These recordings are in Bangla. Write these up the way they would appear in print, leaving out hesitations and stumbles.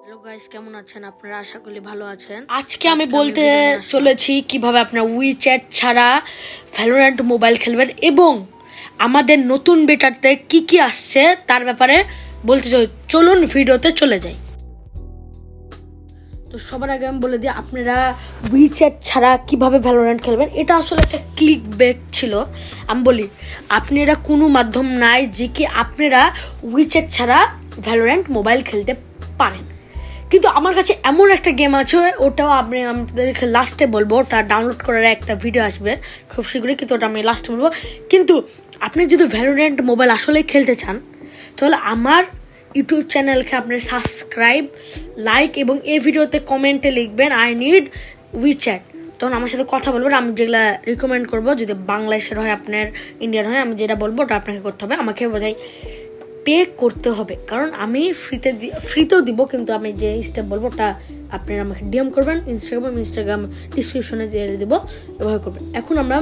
হ্যালো গাইস, কেমন আছেন আপনারা? আশা করি ভালো আছেন। আজকে আমি বলতে চলেছি কিভাবে আপনারা উইচ্যাট ছাড়া ভ্যালোরেন্ট মোবাইল খেলবেন এবং আমাদের নতুন বেটাতে কি কি আসছে তার ব্যাপারে বলতে চাই। চলুন ভিডিওতে চলে যাই। তো সবার আগে আমি বলে দিই আপনারা উইচ্যাট ছাড়া কিভাবে ভ্যালোরেন্ট খেলবেন। এটা আসলে একটা ক্লিক বেট ছিল। আমি বলি আপনারা কোনো মাধ্যম নাই যে কি আপনারা উইচ্যাট ছাড়া ভ্যালোরেন্ট মোবাইল খেলতে পারেন, কিন্তু আমার কাছে এমন একটা গেম আছে, ওটাও আপনাদেরকে লাস্টে বলবো। ওটা ডাউনলোড করার একটা ভিডিও আসবে খুব শীঘ্রই, কিন্তু ওটা আমি লাস্টে বলবো। কিন্তু আপনি যদি ভ্যালোরেন্ট মোবাইল আসলেই খেলতে চান তাহলে আমার ইউটিউব চ্যানেলকে আপনি সাবস্ক্রাইব, লাইক এবং এই ভিডিওতে কমেন্টে লিখবেন আই নিড উইচ্যাট। তখন আমার সাথে কথা বলবেন, আমি যেগুলা রিকমেন্ড করবো, যদি বাংলাদেশের হয় আপনার ইন্ডিয়ান হয়, আমি যেটা বলবো ওটা আপনাকে করতে হবে। আমাকে বোধহয় পে করতে হবে, কারণ আমি ফ্রিতেও দিব, কিন্তু আমি যে স্টেপ বলবো ওটা আপনারা আমাকে ডিএম করবেন ইনস্টাগ্রাম ডিসক্রিপশনে দিয়ে দেবো, এভাবে করবেন। এখন আমরা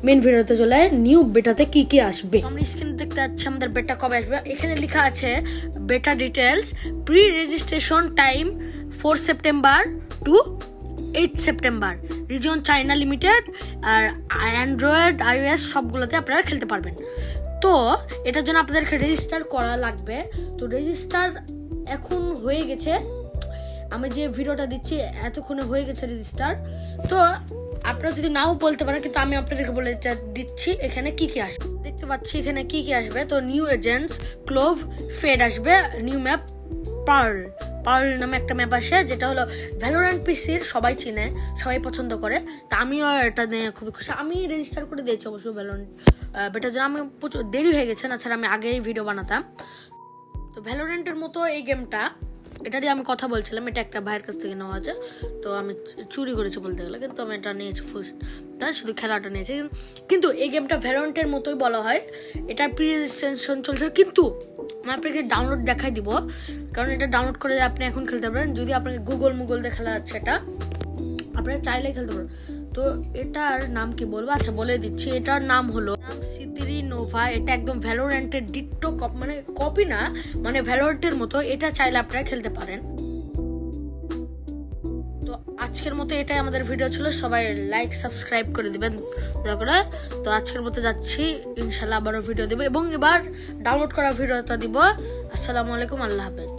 মেন ভিডিওতে চলে নিউ বেটাতে কি কি আসবে। আমরা স্ক্রিনে দেখতে পাচ্ছি আমাদের বেটা কবে আসবে। এখানে লেখা আছে beta details, pre registration time 4 September to 8 September, region China limited, আর অ্যান্ড্রয়েড iOS সবগুলোতে আপনারা খেলতে পারবেন। তো এটার জন্য আপনাদেরকে রেজিস্টার করা লাগবে। তো রেজিস্টার এখন হয়ে গেছে, আমি যে ভিডিওটা দিচ্ছি এতক্ষণে হয়ে গেছে রেজিস্টার। তো আপনারা যদি নাও বলতে পারেন, কিন্তু আমি আপনাদেরকে বলে দিচ্ছি এখানে কি কি আসবে। দেখতে পাচ্ছি এখানে কি কি আসবে। তো নিউ এজেন্টস, ক্লোভ, ফেড আসবে, নিউ ম্যাপ, পার্ল নামে একটা ম্যাপ আসে, যেটা হলো ভ্যালোরেন্ট পিসির সবাই চিনে, সবাই পছন্দ করে। তা আমিও এটা নিয়ে খুবই খুশি। আমি রেজিস্টার করে দিয়েছি অবশ্য ভ্যালোরেন্ট বেটার জন্য। আমি প্রচুর দেরি হয়ে গেছে, না ছাড়া আমি আগেই ভিডিও বানাতাম। তো ভ্যালোরেন্টের মতো এই গেমটা, এটারই আমি কথা বলছিলাম, এটা একটা ভাইয়ের কাছ থেকে নেওয়া আছে। তো আমি চুরি করেছি বলতে গেলে, কিন্তু আমি এটা নিয়েছি ফার্স্ট, তাই শুধু খেলাটা নিয়েছি। কিন্তু এই গেমটা ভ্যালোরেন্টের মতোই বলা হয়। এটা প্রি রেজিস্ট্রেশন চলছে, কিন্তু আমি আপনাকে ডাউনলোড দেখাই দিব, কারণ এটা ডাউনলোড করে আপনি এখন খেলতে পারেন। যদি আপনাকে গুগল দিয়ে খেলা যাচ্ছে, এটা আপনারা চাইলে খেলতে পারেন। তো এটার নাম কি বলবো, আচ্ছা বলে দিচ্ছি। এটার নাম হলো সিতিরি নোভা। এটা একদম ভ্যালোরেন্টের ডিট্টো মানে কপি না, মানে ভ্যালোরেন্টের মতো। এটা চাইলে আপনারা খেলতে পারেন। তো আজকের মতো এটাই আমাদের ভিডিও ছিল। সবাই লাইক সাবস্ক্রাইব করে দিবেন দয়া করে। তো আজকের মতো যাচ্ছি, ইনশাল্লাহ আবারও ভিডিও দেবো এবং এবার ডাউনলোড করা ভিডিওটা দিব। আসসালামু আলাইকুম, আল্লাহ হাফেজ।